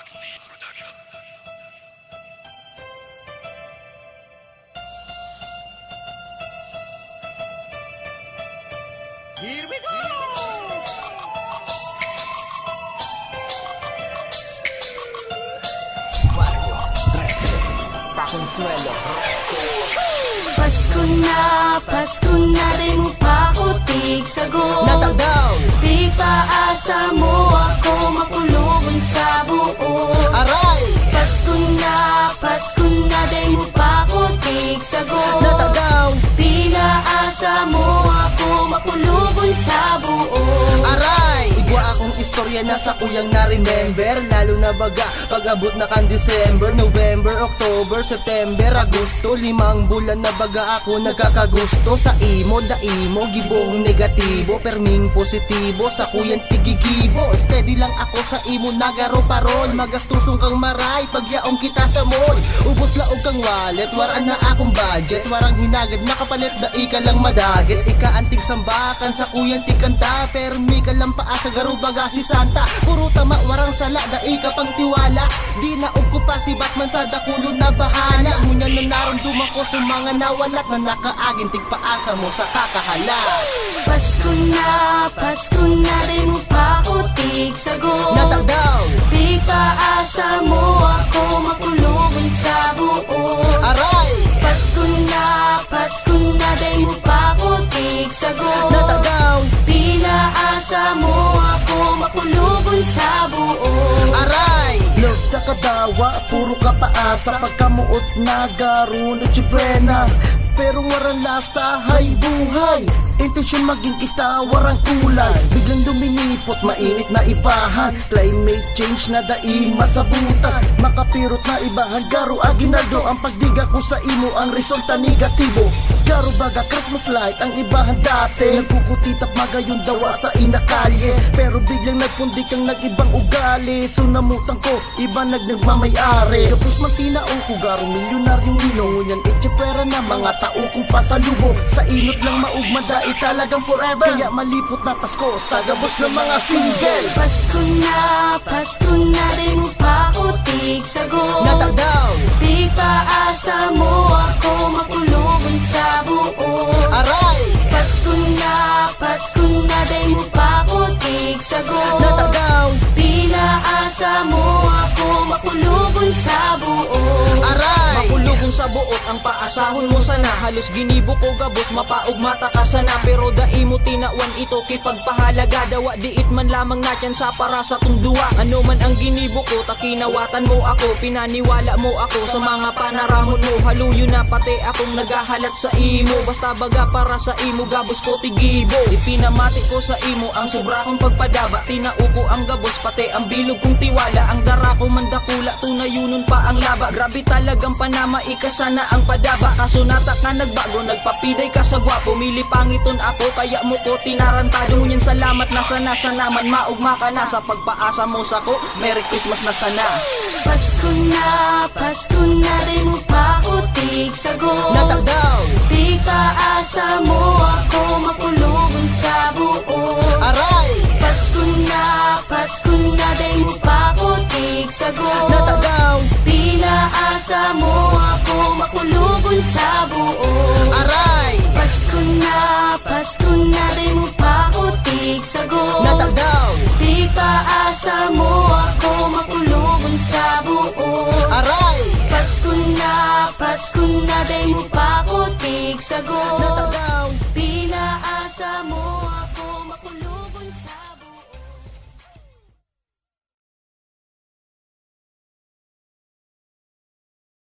Speed Production. Here we go! Mario 13 Paconsuelo. Pasko na, di mo pa ako tigsagot. Natagdaw! Di paasa mo ako makulungan sa buo. Aray! Pasko na, di mo pa ako tigsagot. Natagdaw! Pinaasa mo ako makulungan sa buo. Aray! Igwa akong istorya na sa kuyang na-remember. Lalo na baga pag-abot na kan December, November, October, September, Agosto. 5 bulan na baga ako nagkakagusto. Sa imo, daimo, gibong negatibo, perming positibo. Sa kuyang tigigibo, steady lang ako sa imo nagaro parol. Magastusong kang maray, pagyaong kita sa mall. Ubos laog kang wallet, waran na akong budget. Warang hinagad, nakapalit da ika lang madaget. Ika antig sambakan sa kuyang tikanta, permi ka lang paasa garo baga si Santa. Puro tama, warang sala, da ika pang tiwala. Di naog ko pa si Batman sa dakulo na bahala. Ngunyan na naramduman ko sa mga nawalat na nakaagin tigpaasa mo sa kakahala. Pasko na, di mo pa ako tigsagot. Natagdaw! Di paasa mo ako makulungan sa buo. Aray! Pasko na, di mo pa ako tigsagot. Natagdaw! Pinaasa mo ako makulungan sa buo. Aray! Love sa kadawa, puro ka paasa. Pagkamuot na garo na chibrena, pero warang lasa, hay buhay. Intensyon maging kita, warang kulay. Biglang duminipot, mainit na ibahan. Climate change na daing masabutan. Makapirot na ibahan, garo aginaldo. Ang pagdiga ko sa imo, ang resulta negatibo. Garo baga Christmas light, ang ibahan dati. Nagkukutitap magayon dawa sa inakalye, pero biglang nagpundi kang nag-ibang ugali. So namutang ko, iba nagmamay-ari. Kapos man tinao ko, garo milyonaryong linongunyan. Itsipera na mga tao kong pasalubong. Sa inot lang maugma dahil talagang forever. Kaya malipot na Pasko sa gabos ng mga single. Pasko na, di mo pa ako tigsagot. Natagdaw! Di paasa mo ako makulungan sa buo. Aray! Pasko na, di mo pa ako tigsagot. Natagdaw! Pinaasa mo ako makulungan sa buo. Aray! Makulugong sa buot ang paasahon mo sana. Halos ginibo ko gabos, mapaog mata ka sana. Pero dai mo tinawan ito kipagpahalaga. Dawa diit man lamang natyan sa para sa tungduwa. Ano man ang ginibo ko, takinawatan mo ako. Pinaniwala mo ako sa mga panaramon mo. Haluyo na pati akong nagahalat sa imo. Basta baga para sa imo, gabos ko tigibo. Ipinamati ko sa imo ang sobra kong pagpadaba. Tinauko ang gabos, pati ang bilog kong tiwala. Ang dara ko mandakula, tunayunon pa ang laba. Grabe talagang panama, ikasana ang padaba. Kaso natak na nagbago, nagpapiday ka sa gwapo. Milipangiton ako, kaya mo ko tinarantado. Ngunyan salamat na sana sa naman, maugma ka na sa pagpaasa mo sa ko. Merry Christmas na sana. Pasko na, di mo pa ako tigsagot. Natagdaw! Di paasa mo ako makulungan sa buo. Aray! Pasko na, di mo pa ako tigsagot. Natagdaw! Pinaasa mo ako makulungan sa buo. Aray! Pasko na, di mo pa ako tigsagot. Natagdaw! Di paasa mo ako makulungan sa buo. Aray! Pasko na, di mo pa ako tigsagot. Natagdaw! Pinaasa mo